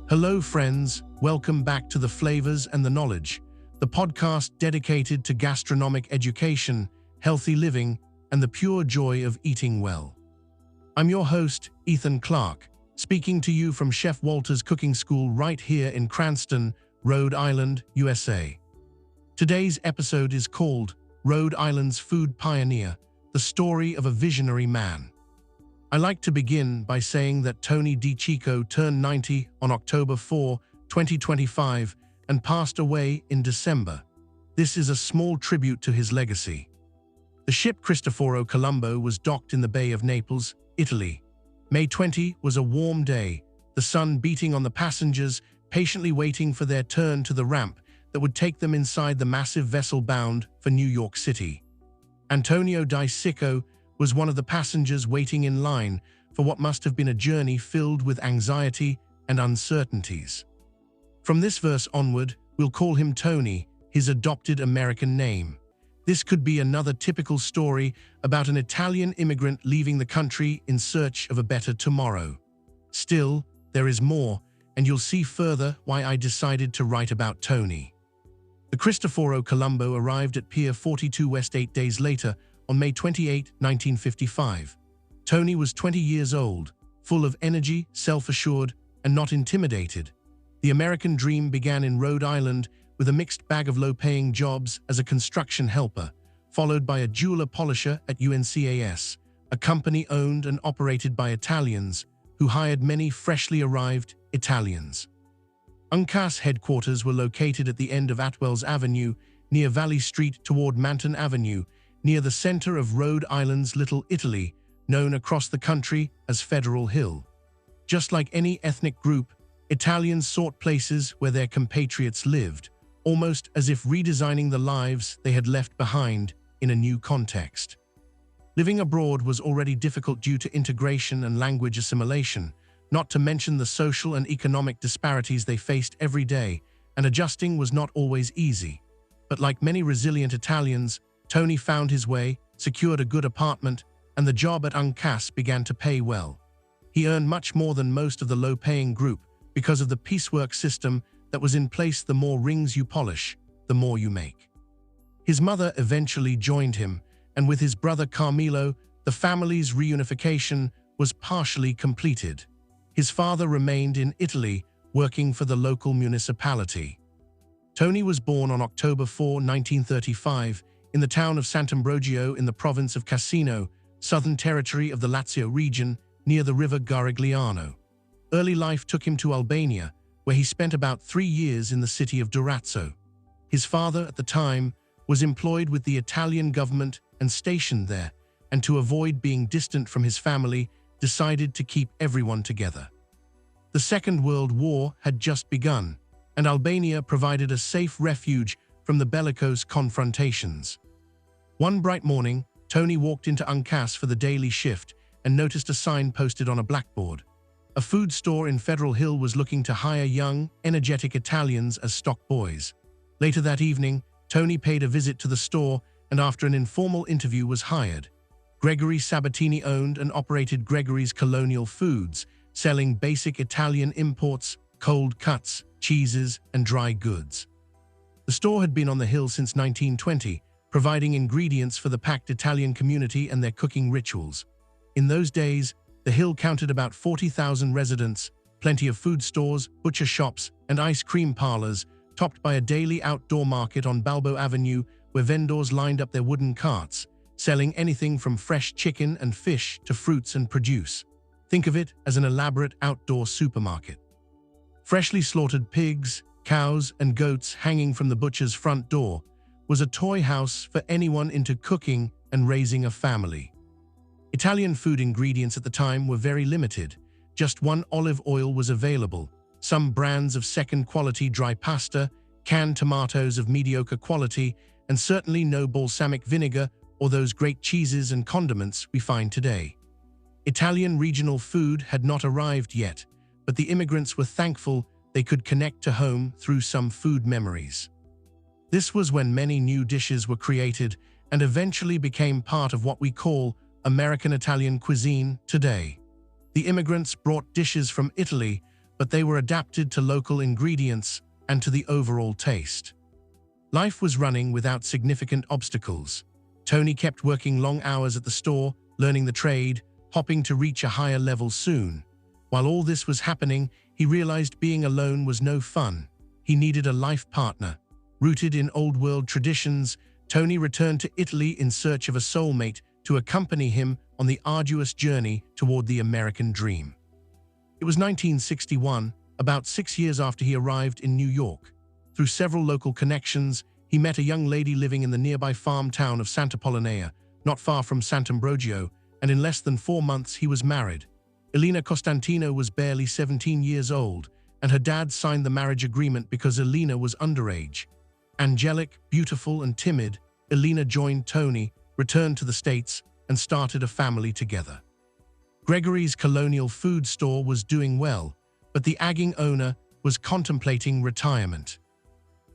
Hello, friends. Welcome back to The Flavors and the Knowledge, the podcast dedicated to gastronomic education, healthy living, and the pure joy of eating well. I'm your host, Ethan Clark, speaking to you from Chef Walter's Cooking School right here in Cranston, Rhode Island, USA. Today's episode is called Rhode Island's Food Pioneer, the story of a visionary man. I like to begin by saying that Tony D. Cicco turned 90 on October 4, 2025, and passed away in December. This is a small tribute to his legacy. The ship Cristoforo Colombo was docked in the Bay of Naples, Italy. May 20 was a warm day, the sun beating on the passengers, patiently waiting for their turn to the ramp that would take them inside the massive vessel bound for New York City. Antonio di Cicco was one of the passengers waiting in line for what must have been a journey filled with anxiety and uncertainties. From this verse onward, we'll call him Tony, his adopted American name. This could be another typical story about an Italian immigrant leaving the country in search of a better tomorrow. Still, there is more, and you'll see further why I decided to write about Tony. The Cristoforo Colombo arrived at Pier 42 West 8 days later, on May 28, 1955. Tony was 20 years old, full of energy, self-assured, and not intimidated. The American dream began in Rhode Island with a mixed bag of low-paying jobs as a construction helper, followed by a jeweler polisher at Uncas, a company owned and operated by Italians who hired many freshly arrived Italians. Uncas headquarters were located at the end of Atwells Avenue, near Valley Street toward Manton Avenue, near the center of Rhode Island's Little Italy, known across the country as Federal Hill. Just like any ethnic group, Italians sought places where their compatriots lived, almost as if redesigning the lives they had left behind in a new context. Living abroad was already difficult due to integration and language assimilation, not to mention the social and economic disparities they faced every day, and adjusting was not always easy. But like many resilient Italians, Tony found his way, secured a good apartment, and the job at Uncas began to pay well. He earned much more than most of the low-paying group because of the piecework system that was in place. The more rings you polish, the more you make. His mother eventually joined him, and with his brother Carmelo, the family's reunification was partially completed. His father remained in Italy, working for the local municipality. Tony was born on October 4, 1935, in the town of Sant'Ambrogio in the province of Cassino, southern territory of the Lazio region, near the river Garigliano. Early life took him to Albania, where he spent about 3 years in the city of Durazzo. His father, at the time, was employed with the Italian government and stationed there, and to avoid being distant from his family, decided to keep everyone together. The Second World War had just begun, and Albania provided a safe refuge from the bellicose confrontations. One bright morning, Tony walked into Uncas for the daily shift and noticed a sign posted on a blackboard. A food store in Federal Hill was looking to hire young, energetic Italians as stock boys. Later that evening, Tony paid a visit to the store and after an informal interview was hired. Gregory Sabatini owned and operated Gregory's Colonial Foods, selling basic Italian imports, cold cuts, cheeses, and dry goods. The store had been on the hill since 1920, providing ingredients for the packed Italian community and their cooking rituals. In those days, the hill counted about 40,000 residents, plenty of food stores, butcher shops, and ice cream parlors, topped by a daily outdoor market on Balbo Avenue where vendors lined up their wooden carts, selling anything from fresh chicken and fish to fruits and produce. Think of it as an elaborate outdoor supermarket. Freshly slaughtered pigs, cows, and goats hanging from the butcher's front door was a toy house for anyone into cooking and raising a family. Italian food ingredients at the time were very limited. Just one olive oil was available, some brands of second-quality dry pasta, canned tomatoes of mediocre quality, and certainly no balsamic vinegar or those great cheeses and condiments we find today. Italian regional food had not arrived yet, but the immigrants were thankful they could connect to home through some food memories. This was when many new dishes were created and eventually became part of what we call American Italian cuisine today. The immigrants brought dishes from Italy, but they were adapted to local ingredients and to the overall taste. Life was running without significant obstacles. Tony kept working long hours at the store, learning the trade, hoping to reach a higher level soon. While all this was happening, he realized being alone was no fun. He needed a life partner. Rooted in old-world traditions, Tony returned to Italy in search of a soulmate to accompany him on the arduous journey toward the American dream. It was 1961, about 6 years after he arrived in New York. Through several local connections, he met a young lady living in the nearby farm town of Santa Polonea, not far from Sant'Ambrogio, and in less than 4 months he was married. Elena Costantino was barely 17 years old, and her dad signed the marriage agreement because Elena was underage. Angelic, beautiful, and timid, Elena joined Tony, returned to the States, and started a family together. Gregory's colonial food store was doing well, but the aging owner was contemplating retirement.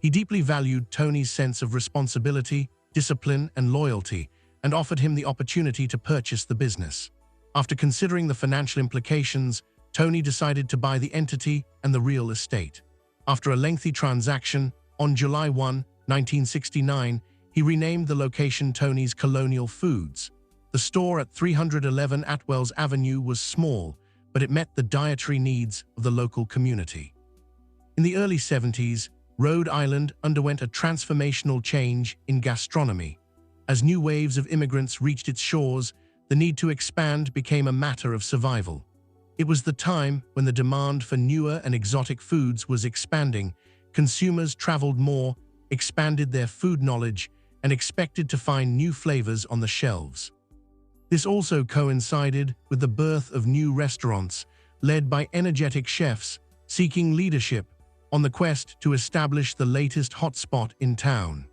He deeply valued Tony's sense of responsibility, discipline, and loyalty, and offered him the opportunity to purchase the business. After considering the financial implications, Tony decided to buy the entity and the real estate. After a lengthy transaction, on July 1, 1969, he renamed the location Tony's Colonial Foods. The store at 311 Atwells Avenue was small, but it met the dietary needs of the local community. In the early 70s, Rhode Island underwent a transformational change in gastronomy. As new waves of immigrants reached its shores, the need to expand became a matter of survival. It was the time when the demand for newer and exotic foods was expanding. Consumers traveled more, expanded their food knowledge, and expected to find new flavors on the shelves. This also coincided with the birth of new restaurants, led by energetic chefs seeking leadership on the quest to establish the latest hotspot in town.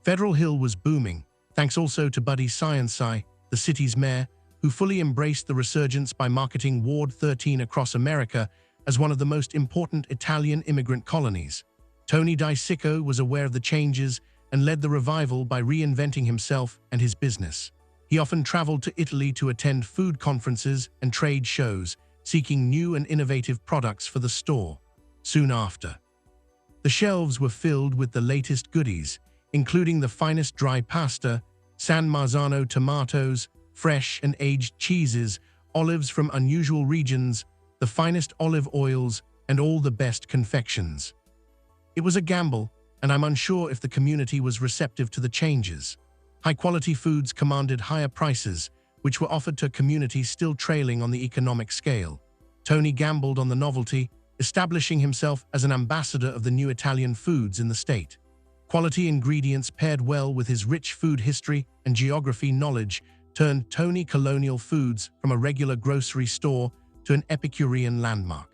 Federal Hill was booming, thanks also to Buddy Cianci, the city's mayor, who fully embraced the resurgence by marketing Ward 13 across America as one of the most important Italian immigrant colonies. Tony di Cicco was aware of the changes and led the revival by reinventing himself and his business. He often traveled to Italy to attend food conferences and trade shows, seeking new and innovative products for the store. Soon after, the shelves were filled with the latest goodies, including the finest dry pasta, San Marzano tomatoes, fresh and aged cheeses, olives from unusual regions, the finest olive oils, and all the best confections. It was a gamble, and I'm unsure if the community was receptive to the changes. High-quality foods commanded higher prices, which were offered to a community still trailing on the economic scale. Tony gambled on the novelty, establishing himself as an ambassador of the new Italian foods in the state. Quality ingredients paired well with his rich food history and geography knowledge turned Tony Colonial Foods from a regular grocery store to an Epicurean landmark.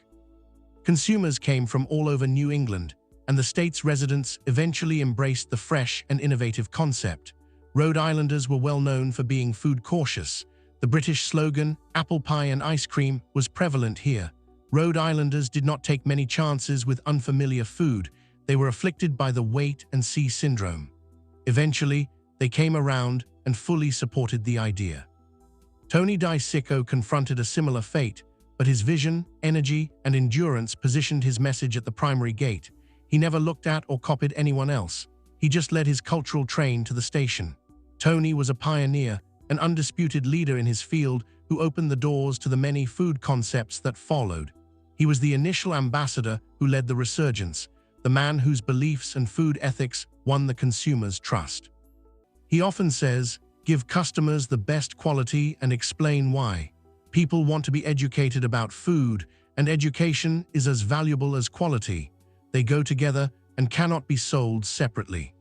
Consumers came from all over New England, and the state's residents eventually embraced the fresh and innovative concept. Rhode Islanders were well known for being food cautious. The British slogan, "Apple pie and ice cream," was prevalent here. Rhode Islanders did not take many chances with unfamiliar food. They were afflicted by the wait-and-see syndrome. Eventually, they came around and fully supported the idea. Tony di Cicco confronted a similar fate, but his vision, energy, and endurance positioned his message at the primary gate. He never looked at or copied anyone else. He just led his cultural train to the station. Tony was a pioneer, an undisputed leader in his field who opened the doors to the many food concepts that followed. He was the initial ambassador who led the resurgence, the man whose beliefs and food ethics won the consumer's trust. He often says, "Give customers the best quality and explain why." People want to be educated about food, and education is as valuable as quality. They go together and cannot be sold separately.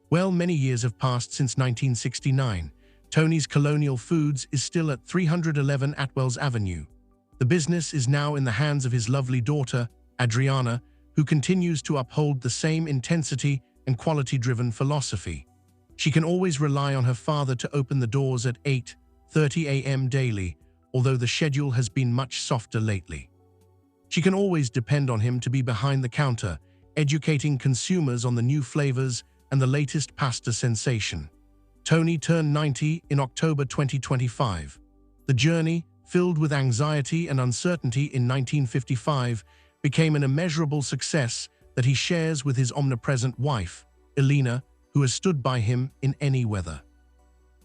Well, many years have passed since 1969. Tony's Colonial Foods is still at 311 Atwells Avenue. The business is now in the hands of his lovely daughter, Adriana, who continues to uphold the same intensity and quality-driven philosophy. She can always rely on her father to open the doors at 8:30 a.m. daily, although the schedule has been much softer lately. She can always depend on him to be behind the counter, educating consumers on the new flavors and the latest pasta sensation. Tony turned 90 in October 2025. The journey, filled with anxiety and uncertainty in 1955, became an immeasurable success that he shares with his omnipresent wife, Elena, who has stood by him in any weather.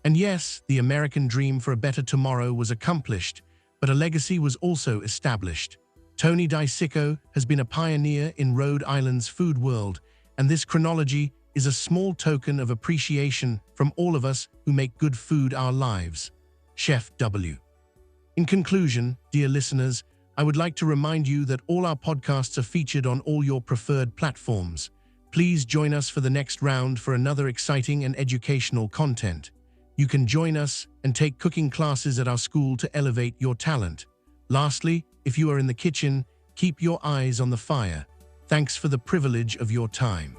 And yes, the American dream for a better tomorrow was accomplished, but a legacy was also established. Tony di Cicco has been a pioneer in Rhode Island's food world, and this chronology is a small token of appreciation from all of us who make good food our lives. Chef W. In conclusion, dear listeners, I would like to remind you that all our podcasts are featured on all your preferred platforms. Please join us for the next round for another exciting and educational content. You can join us and take cooking classes at our school to elevate your talent. Lastly, if you are in the kitchen, keep your eyes on the fire. Thanks for the privilege of your time.